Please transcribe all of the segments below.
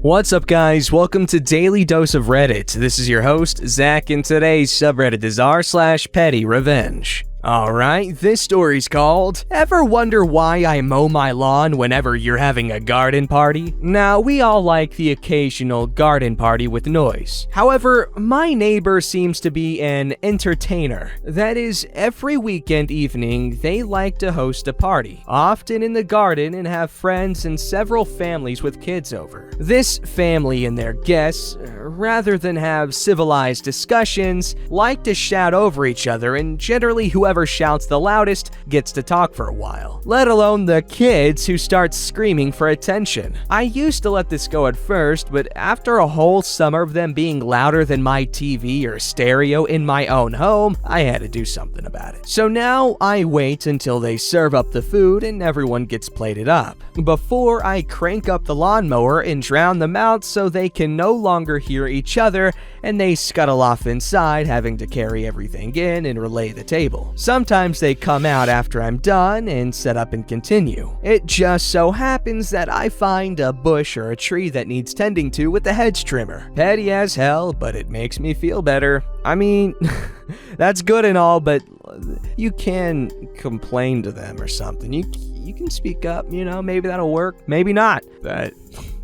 What's up, guys? Welcome to Daily Dose of Reddit. This is your host, Zach, and today's subreddit is r/ProRevenge. Alright, this story's called, Ever Wonder Why I Mow My Lawn Whenever You're Having a Garden Party? Now, we all like the occasional garden party with noise. However, my neighbor seems to be an entertainer. That is, every weekend evening, they like to host a party, often in the garden, and have friends and several families with kids over. This family and their guests, rather than have civilized discussions, like to shout over each other, and generally whoever shouts the loudest gets to talk for a while, let alone the kids who start screaming for attention. I used to let this go at first, but after a whole summer of them being louder than my TV or stereo in my own home, I had to do something about it. So now I wait until they serve up the food and everyone gets plated up, before I crank up the lawnmower and drown them out so they can no longer hear each other and they scuttle off inside, having to carry everything in and relay the table. Sometimes they come out after I'm done and set up and continue. It just so happens that I find a bush or a tree that needs tending to with the hedge trimmer. Petty as hell, but it makes me feel better. I mean, that's good and all, but you can complain to them or something. You can speak up, maybe that'll work. Maybe not, but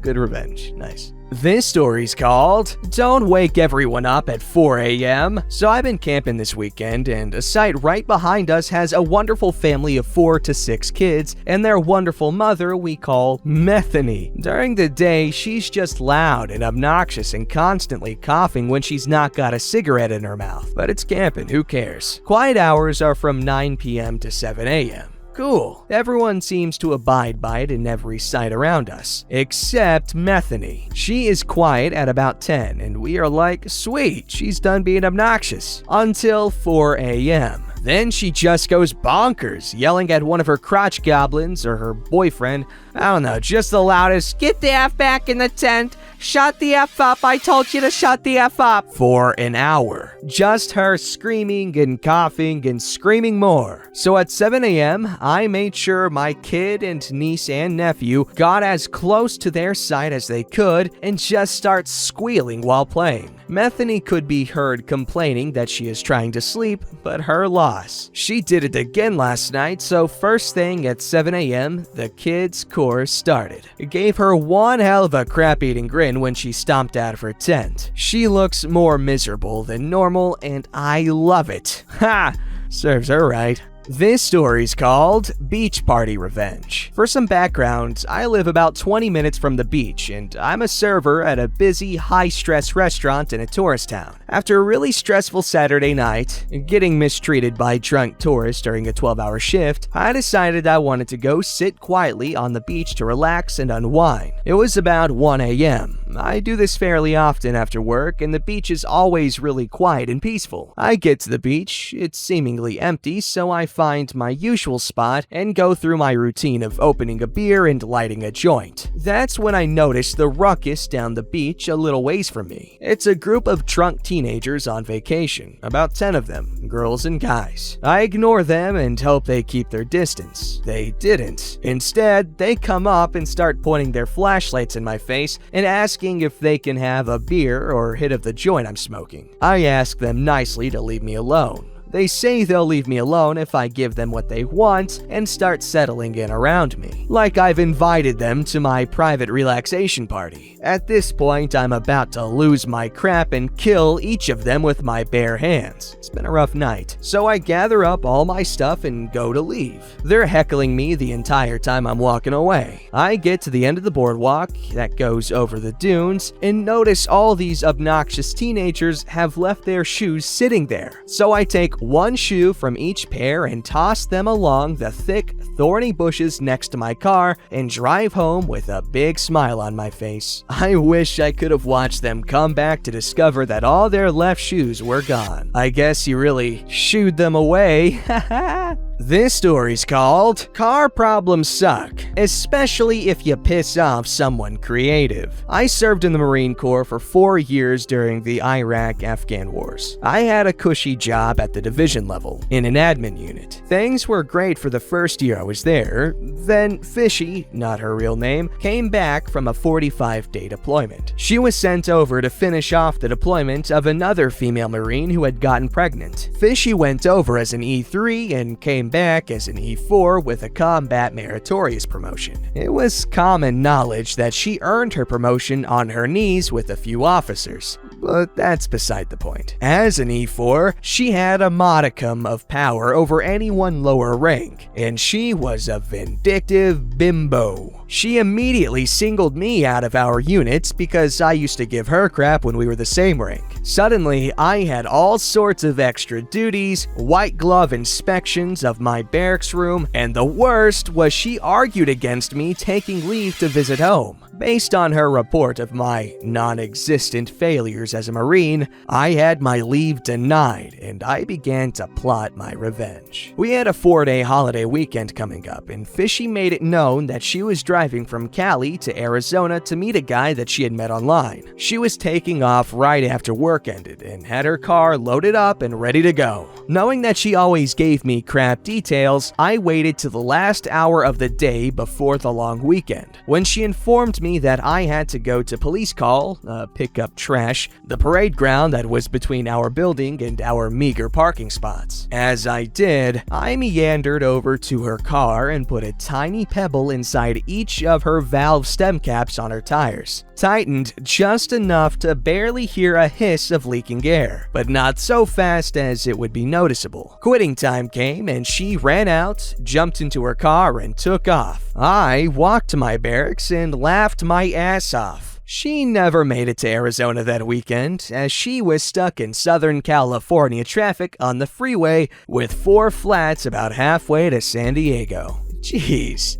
good revenge. Nice. This story's called, Don't Wake Everyone Up at 4 a.m. So I've been camping this weekend, and a site right behind us has a wonderful family of 4 to 6 kids, and their wonderful mother we call Methany. During the day, she's just loud and obnoxious and constantly coughing when she's not got a cigarette in her mouth. But it's camping, who cares? Quiet hours are from 9 p.m. to 7 a.m. Cool. Everyone seems to abide by it in every site around us, except Methany. She is quiet at about 10, and we are like, sweet, she's done being obnoxious. Until 4 a.m. Then she just goes bonkers, yelling at one of her crotch goblins or her boyfriend. I don't know, just the loudest, get the F back in the tent, shut the F up, I told you to shut the F up, for an hour. Just her screaming and coughing and screaming more. So at 7 a.m., I made sure my kid and niece and nephew got as close to their side as they could and just start squealing while playing. Methany could be heard complaining that she is trying to sleep, but her loss. She did it again last night, so first thing at 7 a.m., the kids' chorus started. It gave her one hell of a crap-eating grin when she stomped out of her tent. She looks more miserable than normal, and I love it. Ha! Serves her right. This story's called Beach Party Revenge. For some background, I live about 20 minutes from the beach, and I'm a server at a busy, high-stress restaurant in a tourist town. After a really stressful Saturday night, getting mistreated by drunk tourists during a 12-hour shift, I decided I wanted to go sit quietly on the beach to relax and unwind. It was about 1 a.m. I do this fairly often after work, and the beach is always really quiet and peaceful. I get to the beach, it's seemingly empty, so I find my usual spot and go through my routine of opening a beer and lighting a joint. That's when I notice the ruckus down the beach a little ways from me. It's a group of drunk teenagers on vacation, about 10 of them, girls and guys. I ignore them and hope they keep their distance. They didn't. Instead, they come up and start pointing their flashlights in my face and asking if they can have a beer or hit of the joint I'm smoking. I ask them nicely to leave me alone. They say they'll leave me alone if I give them what they want and start settling in around me, like I've invited them to my private relaxation party. At this point, I'm about to lose my crap and kill each of them with my bare hands. It's been a rough night, so I gather up all my stuff and go to leave. They're heckling me the entire time I'm walking away. I get to the end of the boardwalk that goes over the dunes and notice all these obnoxious teenagers have left their shoes sitting there. So I take one shoe from each pair and toss them along the thick, thorny bushes next to my car and drive home with a big smile on my face. I wish I could have watched them come back to discover that all their left shoes were gone. I guess you really shooed them away. Haha. This story's called Car Problems Suck, especially if you piss off someone creative. I served in the Marine Corps for 4 years during the Iraq-Afghan wars. I had a cushy job at the division level, in an admin unit. Things were great for the first year I was there. Then Fishy, not her real name, came back from a 45-day deployment. She was sent over to finish off the deployment of another female Marine who had gotten pregnant. Fishy went over as an E3 and came back as an E4 with a combat meritorious promotion. It was common knowledge that she earned her promotion on her knees with a few officers, but that's beside the point. As an E4, she had a modicum of power over anyone lower rank, and she was a vindictive bimbo. She immediately singled me out of our units because I used to give her crap when we were the same rank. Suddenly, I had all sorts of extra duties, white glove inspections of my barracks room, and the worst was she argued against me taking leave to visit home. Based on her report of my non-existent failures as a Marine, I had my leave denied, and I began to plot my revenge. We had a 4-day holiday weekend coming up, and Fishy made it known that she was driving from Cali to Arizona to meet a guy that she had met online. She was taking off right after work ended, and had her car loaded up and ready to go. Knowing that she always gave me crap details, I waited to the last hour of the day before the long weekend. When she informed me that I had to go to police call, pick up trash, the parade ground that was between our building and our meager parking spots. As I did, I meandered over to her car and put a tiny pebble inside each of her valve stem caps on her tires. Tightened just enough to barely hear a hiss of leaking air, but not so fast as it would be noticeable. Quitting time came and she ran out, jumped into her car, and took off. I walked to my barracks and laughed my ass off. She never made it to Arizona that weekend, as she was stuck in Southern California traffic on the freeway with 4 flats about halfway to San Diego. Jeez,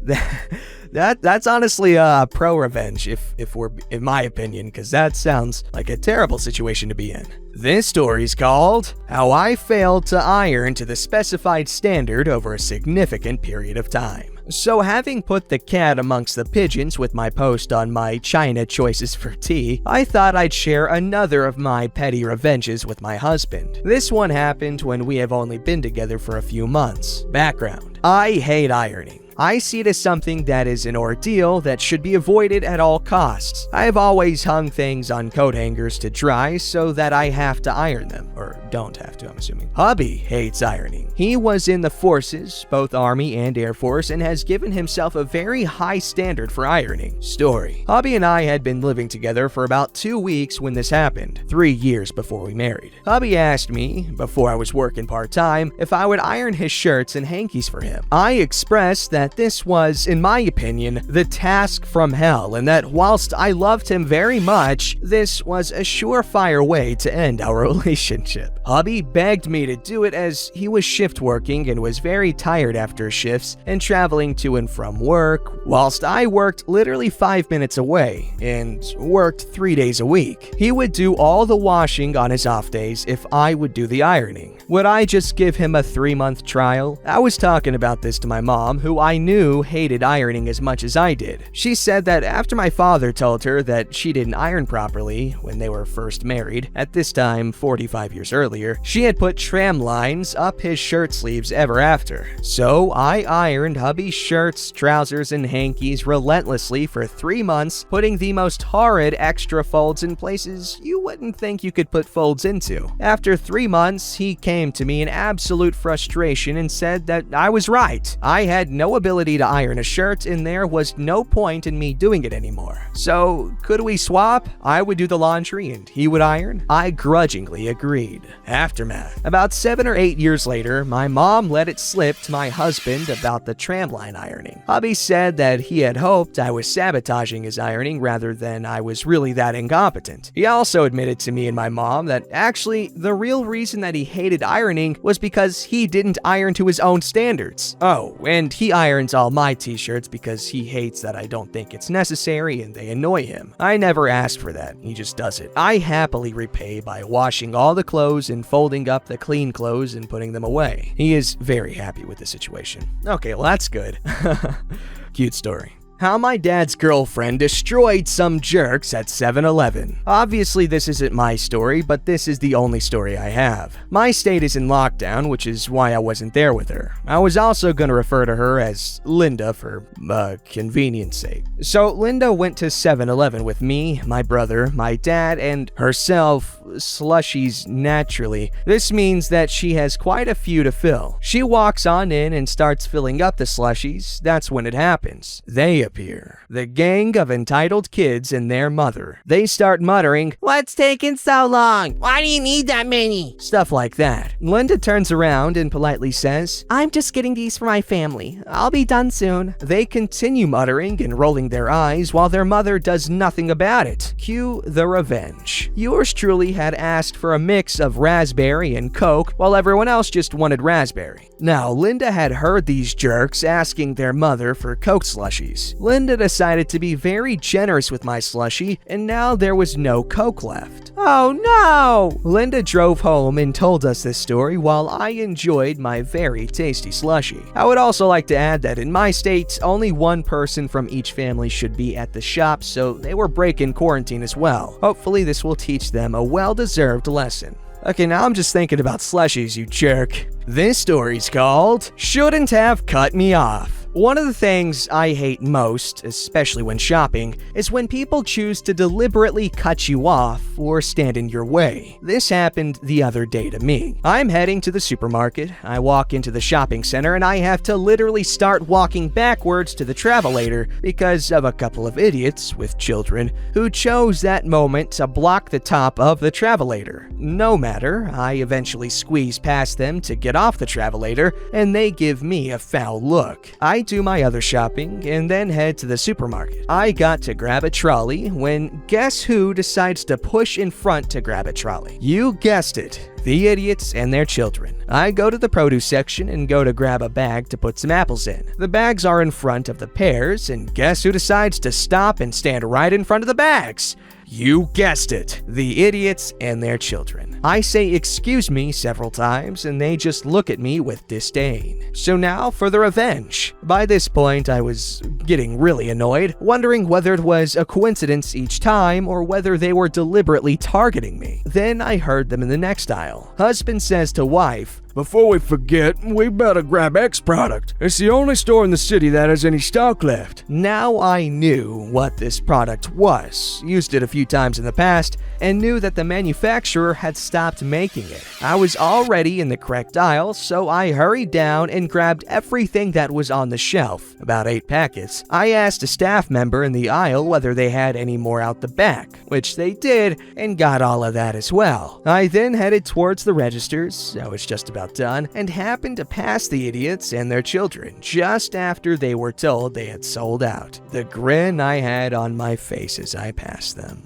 that's honestly ProRevenge, if we're, in my opinion, because that sounds like a terrible situation to be in. This story's called How I Failed to Iron to the Specified Standard Over a Significant Period of Time. So having put the cat amongst the pigeons with my post on my China choices for tea, I thought I'd share another of my petty revenges with my husband. This one happened when we have only been together for a few months. Background: I hate ironing. I see it as something that is an ordeal that should be avoided at all costs. I have always hung things on coat hangers to dry so that I have to iron them, or don't have to, I'm assuming. Hubby hates ironing. He was in the forces, both Army and Air Force, and has given himself a very high standard for ironing. Story: Hubby and I had been living together for about 2 weeks when this happened, 3 years before we married. Hubby asked me, before I was working part-time, if I would iron his shirts and hankies for him. I expressed that this was, in my opinion, the task from hell, and that whilst I loved him very much, this was a surefire way to end our relationship. Hubby begged me to do it as he was shift working and was very tired after shifts and traveling to and from work, whilst I worked literally 5 minutes away and worked 3 days a week. He would do all the washing on his off days if I would do the ironing. Would I just give him a 3-month trial? I was talking about this to my mom, who I knew hated ironing as much as I did. She said that after my father told her that she didn't iron properly when they were first married, at this time 45 years earlier, she had put tram lines up his shirt sleeves ever after. So I ironed hubby's shirts, trousers, and hankies relentlessly for 3 months, putting the most horrid extra folds in places you wouldn't think you could put folds into. After 3 months, he came to me in absolute frustration and said that I was right. I had no ability to iron a shirt, and there was no point in me doing it anymore. So, could we swap? I would do the laundry and he would iron? I grudgingly agreed. Aftermath. About 7 or 8 years later, my mom let it slip to my husband about the tramline ironing. Hubby said that he had hoped I was sabotaging his ironing rather than I was really that incompetent. He also admitted to me and my mom that actually the real reason that he hated ironing was because he didn't iron to his own standards. Oh, and he irons all my t-shirts because he hates that I don't think it's necessary and they annoy him. I never asked for that, he just does it. I happily repay by washing all the clothes and folding up the clean clothes and putting them away. He is very happy with the situation. Okay, well that's good. Cute story. How my dad's girlfriend destroyed some jerks at 7-Eleven. Obviously, this isn't my story, but this is the only story I have. My state is in lockdown, which is why I wasn't there with her. I was also going to refer to her as Linda for convenience sake. So Linda went to 7-Eleven with me, my brother, my dad, and herself, slushies naturally. This means that she has quite a few to fill. She walks on in and starts filling up the slushies. That's when it happens. They appear. The gang of entitled kids and their mother. They start muttering, "What's taking so long? Why do you need that many?" Stuff like that. Linda turns around and politely says, "I'm just getting these for my family. I'll be done soon." They continue muttering and rolling their eyes while their mother does nothing about it. Cue the revenge. Yours truly had asked for a mix of raspberry and Coke while everyone else just wanted raspberry. Now, Linda had heard these jerks asking their mother for Coke slushies. Linda decided to be very generous with my slushie, and now there was no Coke left. Oh no! Linda drove home and told us this story while I enjoyed my very tasty slushie. I would also like to add that in my state, only one person from each family should be at the shop, so they were breaking quarantine as well. Hopefully this will teach them a well-deserved lesson. Okay, now I'm just thinking about slushies, you jerk. This story's called Shouldn't Have Cut Me Off. One of the things I hate most, especially when shopping, is when people choose to deliberately cut you off or stand in your way. This happened the other day to me. I'm heading to the supermarket. I walk into the shopping center and I have to literally start walking backwards to the travelator because of a couple of idiots with children who chose that moment to block the top of the travelator. No matter, I eventually squeeze past them to get off the travelator and they give me a foul look. I do my other shopping and then head to the supermarket. I got to grab a trolley when guess who decides to push in front to grab a trolley? You guessed it. The idiots and their children. I go to the produce section and go to grab a bag to put some apples in. The bags are in front of the pears, and guess who decides to stop and stand right in front of the bags? You guessed it, the idiots and their children. I say excuse me several times and they just look at me with disdain. So now for the revenge. By this point I was getting really annoyed, wondering whether it was a coincidence each time or whether they were deliberately targeting me. Then I heard them in the next aisle. Husband says to wife, "Before we forget, we better grab X product. It's the only store in the city that has any stock left." Now I knew what this product was, used it a few times in the past, and knew that the manufacturer had stopped making it. I was already in the correct aisle, so I hurried down and grabbed everything that was on the shelf, about 8 packets. I asked a staff member in the aisle whether they had any more out the back, which they did, and got all of that as well. I then headed towards the registers. I was just about done and happened to pass the idiots and their children just after they were told they had sold out. The grin I had on my face as I passed them.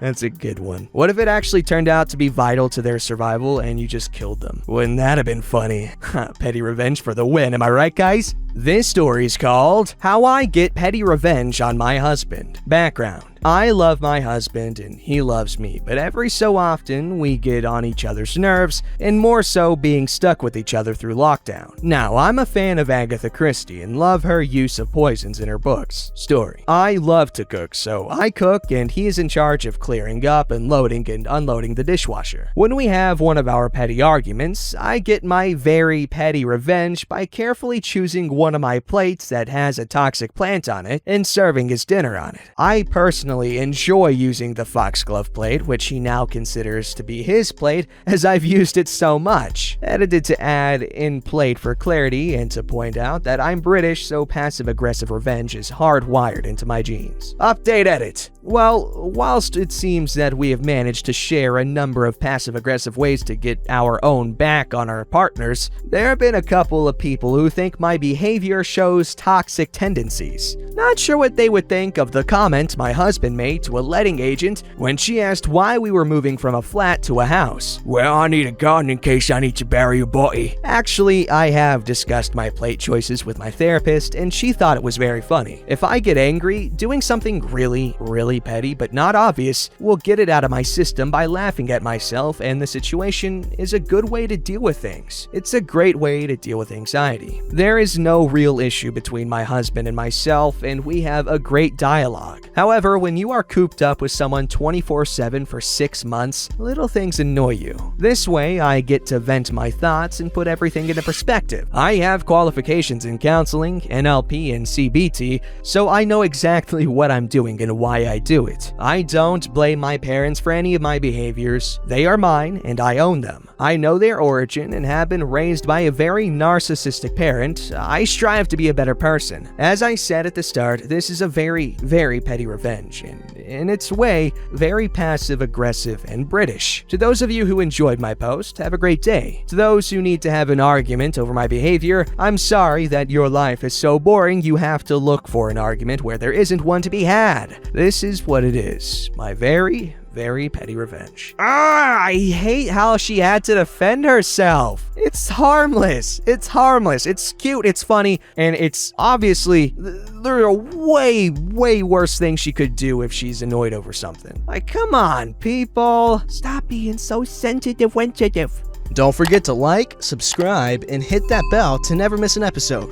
That's a good one. What if it actually turned out to be vital to their survival and you just killed them? Wouldn't that have been funny? Petty revenge for the win, am I right, guys? This story's called How I Get Petty Revenge on My Husband. Background. I love my husband and he loves me, but every so often we get on each other's nerves, and more so being stuck with each other through lockdown. Now, I'm a fan of Agatha Christie and love her use of poisons in her books. Story. I love to cook, so I cook and he is in charge of clearing up and loading and unloading the dishwasher. When we have one of our petty arguments, I get my very petty revenge by carefully choosing one of my plates that has a toxic plant on it and serving his dinner on it. I personally enjoy using the foxglove plate, which he now considers to be his plate as I've used it so much. Edited to add in plate for clarity and to point out that I'm British, so passive-aggressive revenge is hardwired into my genes. Update edit. Well, whilst it seems that we have managed to share a number of passive-aggressive ways to get our own back on our partners, there have been a couple of people who think my behavior shows toxic tendencies. Not sure what they would think of the comment my husband made to a letting agent when she asked why we were moving from a flat to a house. Well, I need a garden in case I need to bury a body. Actually, I have discussed my plate choices with my therapist, and she thought it was very funny. If I get angry, doing something really petty but not obvious will get it out of my system by laughing at myself, and the situation is a good way to deal with things. It's a great way to deal with anxiety. There is no real issue between my husband and myself, and we have a great dialogue. However, when you are cooped up with someone 24/7 for 6 months, little things annoy you. This way, I get to vent my thoughts and put everything into perspective. I have qualifications in counseling, NLP, and CBT, so I know exactly what I'm doing and why I do it. I don't blame my parents for any of my behaviors. They are mine, and I own them. I know their origin and have been raised by a very narcissistic parent. I strive to be a better person. As I said at the start, this is a very petty revenge, and in its way, very passive-aggressive and British. To those of you who enjoyed my post, have a great day. To those who need to have an argument over my behavior, I'm sorry that your life is so boring you have to look for an argument where there isn't one to be had. This is what it is. My very petty revenge. I hate how she had to defend herself. It's harmless. It's cute, it's funny, and it's obviously, there are way worse things she could do if she's annoyed over something. Like, come on, people. Stop being so sensitive. Don't forget to like, subscribe, and hit that bell to never miss an episode.